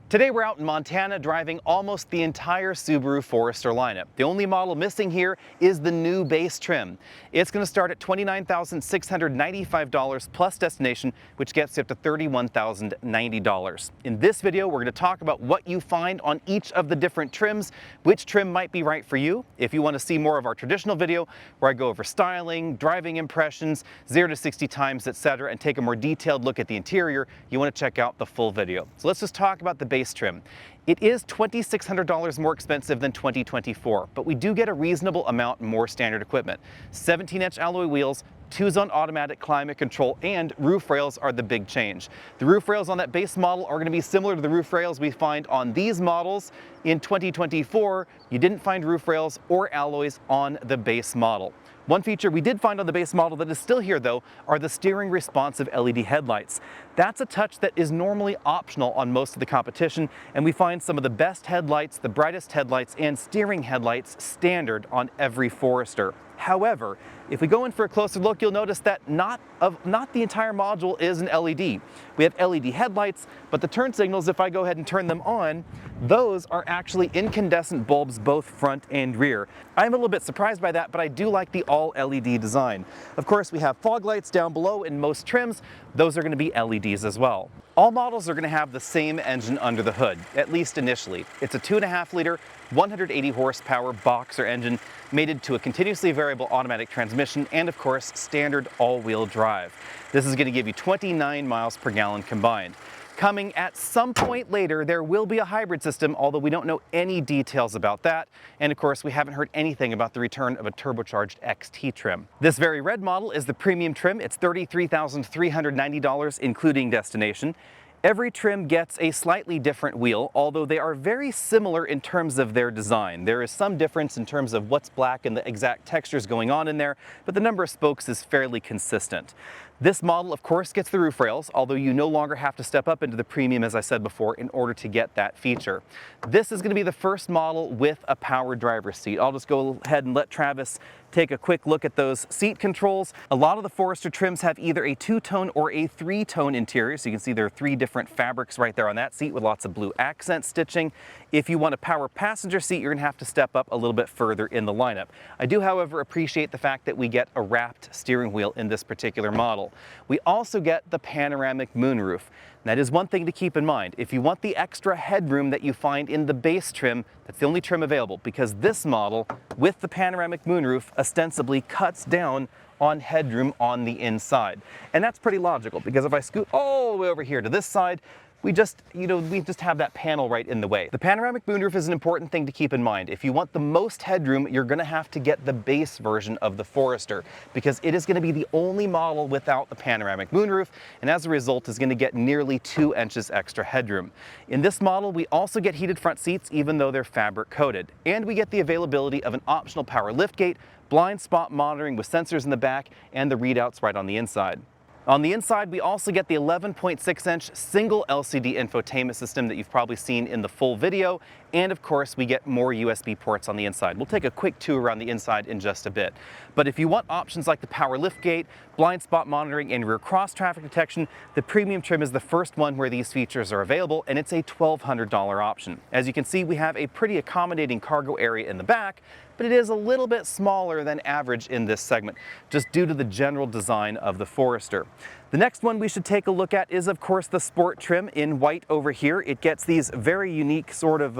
Today we're out in Montana driving almost the entire Subaru Forester lineup. The only model missing here is the new base trim. It's going to start at $29,695 plus destination, which gets you up to $31,090. In this video, we're going to talk about what you find on each of the different trims, which trim might be right for you. If you want to see more of our traditional video, where I go over styling, driving impressions, 0 to 60 times, etc., and take a more detailed look at the interior, you want to check out the full video. So let's just talk about the base trim. It is $2,600 more expensive than 2024, but we do get a reasonable amount more standard equipment. 17-inch alloy wheels, 2-zone automatic climate control, and roof rails are the big change. The roof rails on that base model are going to be similar to the roof rails we find on these models. In 2024, you didn't find roof rails or alloys on the base model. One feature we did find on the base model that is still here though are the steering responsive LED headlights. That's a touch that is normally optional on most of the competition, and we find some of the best headlights, the brightest headlights, and steering headlights standard on every Forester. However, if we go in for a closer look, you'll notice that not the entire module is an LED. We have LED headlights, but the turn signals, if I go ahead and turn them on, those are actually incandescent bulbs both front and rear. I'm a little bit surprised by that, but I do like the all LED design. Of course, we have fog lights down below in most trims. Those are going to be LEDs as well. All models are going to have the same engine under the hood, at least initially. It's a 2.5 liter, 180 horsepower boxer engine mated to a continuously variable automatic transmission and of course standard all-wheel drive. This is going to give you 29 miles per gallon combined. Coming at some point later, there will be a hybrid system, although we don't know any details about that. And of course, we haven't heard anything about the return of a turbocharged XT trim. This very red model is the premium trim. It's $33,390, including destination. Every trim gets a slightly different wheel, although they are very similar in terms of their design. There is some difference in terms of what's black and the exact textures going on in there, but the number of spokes is fairly consistent. This model, of course, gets the roof rails, although you no longer have to step up into the premium, as I said before, in order to get that feature. This is going to be the first model with a power driver's seat. I'll just go ahead and let Travis take a quick look at those seat controls. A lot of the Forester trims have either a 2-tone or a 3-tone interior, so you can see there are 3 different fabrics right there on that seat with lots of blue accent stitching. If you want a power passenger seat, you're going to have to step up a little bit further in the lineup. I do, however, appreciate the fact that we get a wrapped steering wheel in this particular model. We also get the panoramic moonroof. That is one thing to keep in mind. If you want the extra headroom that you find in the base trim, that's the only trim available, because this model with the panoramic moonroof ostensibly cuts down on headroom on the inside. And that's pretty logical, because if I scoot all the way over here to this side, we just have that panel right in the way. The panoramic moonroof is an important thing to keep in mind. If you want the most headroom, you're going to have to get the base version of the Forester, because it is going to be the only model without the panoramic moonroof, and as a result is going to get nearly 2 inches extra headroom. In this model, we also get heated front seats, even though they're fabric coated, and we get the availability of an optional power liftgate, blind spot monitoring with sensors in the back, and the readouts right on the inside. On the inside, we also get the 11.6-inch single LCD infotainment system that you've probably seen in the full video, and of course we get more USB ports on the inside. We'll take a quick tour around the inside in just a bit. But if you want options like the power liftgate, blind spot monitoring, and rear cross traffic detection, the premium trim is the first one where these features are available, and it's a $1,200 option. As you can see, we have a pretty accommodating cargo area in the back, but it is a little bit smaller than average in this segment, just due to the general design of the Forester. The next one we should take a look at is, of course, the sport trim in white over here. It gets these very unique sort of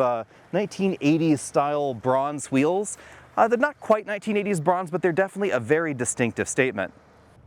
1980s style bronze wheels. They're not quite 1980s bronze, but they're definitely a very distinctive statement.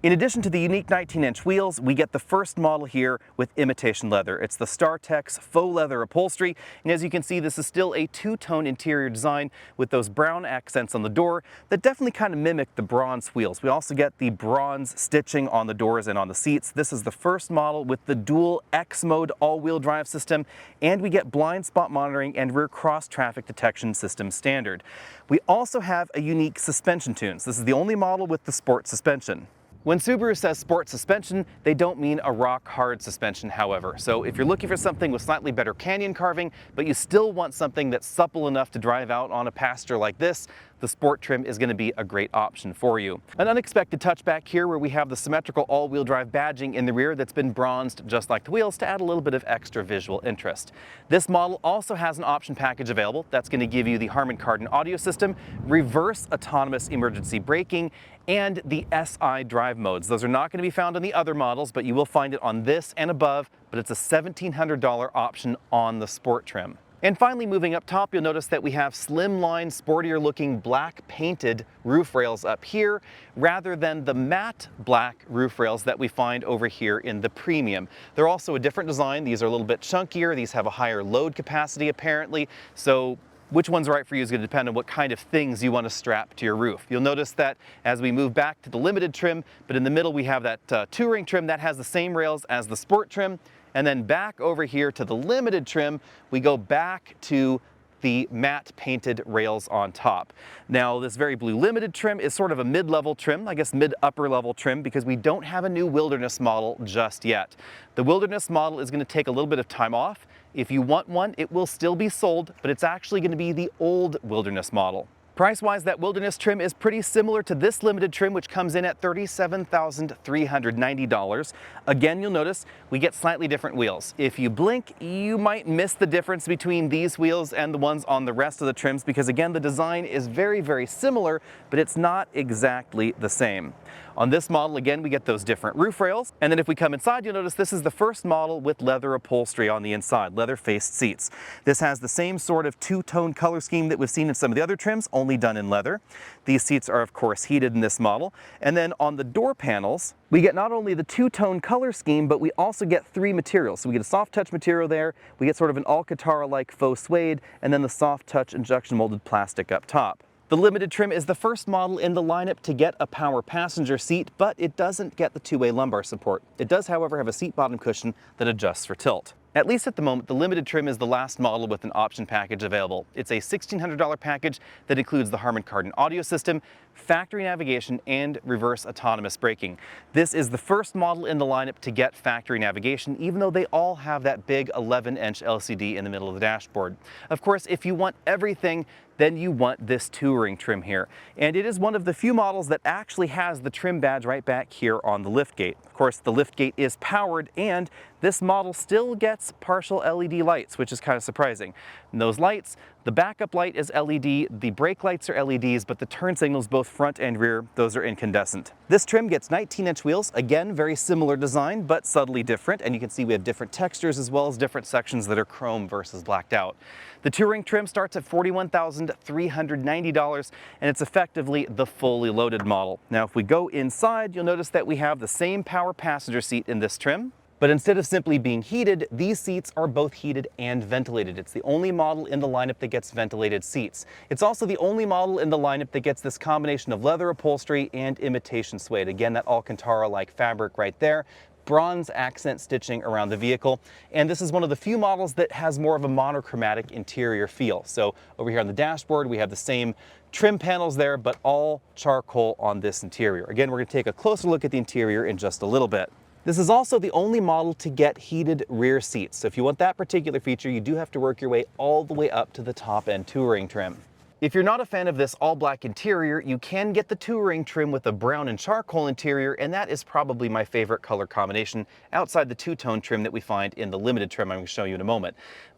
In addition to the unique 19-inch wheels, we get the first model here with imitation leather. It's the StarTex faux leather upholstery, and as you can see, this is still a 2-tone interior design with those brown accents on the door that definitely kind of mimic the bronze wheels. We also get the bronze stitching on the doors and on the seats. This is the first model with the dual X-mode all-wheel drive system, and we get blind spot monitoring and rear cross traffic detection system standard. We also have a unique suspension tunes. This is the only model with the sport suspension. When Subaru says sport suspension, they don't mean a rock-hard suspension, however. So if you're looking for something with slightly better canyon carving, but you still want something that's supple enough to drive out on a pasture like this, the Sport trim is going to be a great option for you. An unexpected touch back here where we have the symmetrical all-wheel drive badging in the rear that's been bronzed just like the wheels to add a little bit of extra visual interest. This model also has an option package available that's going to give you the Harman Kardon audio system, reverse autonomous emergency braking, and the SI drive modes. Those are not going to be found on the other models, but you will find it on this and above, but it's a $1,700 option on the Sport trim. And finally, moving up top, you'll notice that we have slimline, sportier looking black painted roof rails up here rather than the matte black roof rails that we find over here in the Premium. They're also a different design. These are a little bit chunkier. These have a higher load capacity apparently. So which one's right for you is going to depend on what kind of things you want to strap to your roof. You'll notice that as we move back to the Limited trim, but in the middle we have that Touring trim that has the same rails as the Sport trim. And then back over here to the Limited trim, we go back to the matte painted rails on top. Now this very blue Limited trim is sort of a mid-level trim, I guess mid-upper level trim, because we don't have a new Wilderness model just yet. The Wilderness model is going to take a little bit of time off. If you want one, it will still be sold, but it's actually going to be the old Wilderness model. Price-wise, that Wilderness trim is pretty similar to this Limited trim, which comes in at $37,390. Again, you'll notice we get slightly different wheels. If you blink, you might miss the difference between these wheels and the ones on the rest of the trims, because again, the design is very, very similar, but it's not exactly the same. On this model, again, we get those different roof rails. And then if we come inside, you'll notice this is the first model with leather upholstery on the inside, leather-faced seats. This has the same sort of two-tone color scheme that we've seen in some of the other trims, only done in leather. These seats are, of course, heated in this model. And then on the door panels, we get not only the two-tone color scheme, but we also get three materials. So we get a soft touch material there, we get sort of an Alcantara-like faux suede, and then the soft touch injection molded plastic up top. The Limited trim is the first model in the lineup to get a power passenger seat, but it doesn't get the two-way lumbar support. It does, however, have a seat bottom cushion that adjusts for tilt. At least at the moment, the Limited trim is the last model with an option package available. It's a $1,600 package that includes the Harman Kardon audio system, factory navigation, and reverse autonomous braking. This is the first model in the lineup to get factory navigation, even though they all have that big 11-inch LCD in the middle of the dashboard. Of course, if you want everything, then you want this Touring trim here. And it is one of the few models that actually has the trim badge right back here on the liftgate. Of course, the liftgate is powered, and this model still gets partial LED lights, which is kind of surprising. And those lights, the backup light is LED, the brake lights are LEDs, but the turn signals, both front and rear, those are incandescent. This trim gets 19-inch wheels, again, very similar design, but subtly different. And you can see we have different textures as well as different sections that are chrome versus blacked out. The Touring trim starts at $41,390, and it's effectively the fully loaded model. Now, if we go inside, you'll notice that we have the same power passenger seat in this trim. But instead of simply being heated, these seats are both heated and ventilated. It's the only model in the lineup that gets ventilated seats. It's also the only model in the lineup that gets this combination of leather upholstery and imitation suede. Again, that Alcantara-like fabric right there. Bronze accent stitching around the vehicle. And this is one of the few models that has more of a monochromatic interior feel. So over here on the dashboard, we have the same trim panels there, but all charcoal on this interior. Again, we're going to take a closer look at the interior in just a little bit. This is also the only model to get heated rear seats. So if you want that particular feature, you do have to work your way all the way up to the top-end Touring trim. If you're not a fan of this all-black interior, you can get the Touring trim with a brown and charcoal interior, and that is probably my favorite color combination outside the two-tone trim that we find in the Limited trim I'm going to show you in a moment.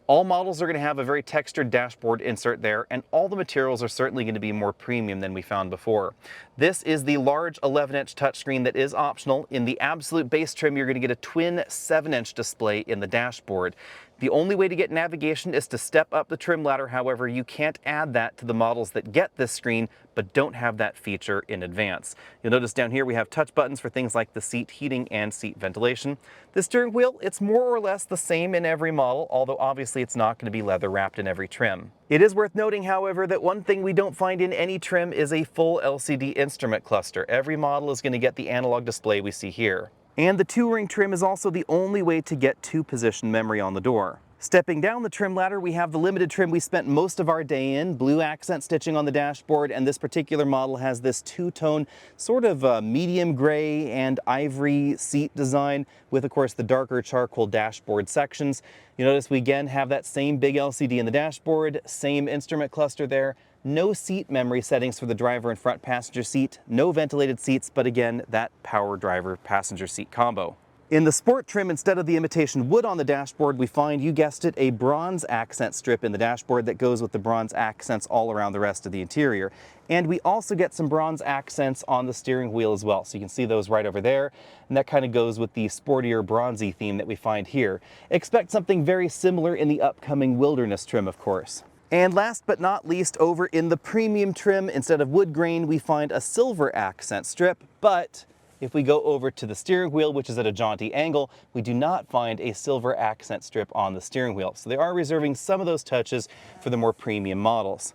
All models are going to have a very textured dashboard insert there, and all the materials are certainly going to be more premium than we found before. This is the large 11-inch touchscreen that is optional. In the absolute base trim, you're going to get a twin 7-inch display in the dashboard. The only way to get navigation is to step up the trim ladder. However, you can't add that to the models that get this screen but don't have that feature in advance. You'll notice down here we have touch buttons for things like the seat heating and seat ventilation. The steering wheel, it's more or less the same in every model, although obviously it's not going to be leather wrapped in every trim. It is worth noting, however, that one thing we don't find in any trim is a full LCD instrument cluster. Every model is going to get the analog display we see here. And the Touring trim is also the only way to get two-position memory on the door. Stepping down the trim ladder, we have the Limited trim we spent most of our day in, blue accent stitching on the dashboard, and this particular model has this two-tone sort of medium gray and ivory seat design with, of course, the darker charcoal dashboard sections. You notice we again have that same big LCD in the dashboard, same instrument cluster there, No seat memory settings for the driver and front passenger seat, no ventilated seats, but again, that power driver passenger seat combo. In the sport trim, instead of the imitation wood on the dashboard, we find, you guessed it, a bronze accent strip in the dashboard that goes with the bronze accents all around the rest of the interior. And we also get some bronze accents on the steering wheel as well. So you can see those right over there. And that kind of goes with the sportier bronzy theme that we find here. Expect something very similar in the upcoming Wilderness trim, of course. And last but not least, over in the premium trim, instead of wood grain, we find a silver accent strip, but if we go over to the steering wheel, which is at a jaunty angle, we do not find a silver accent strip on the steering wheel. So they are reserving some of those touches for the more premium models.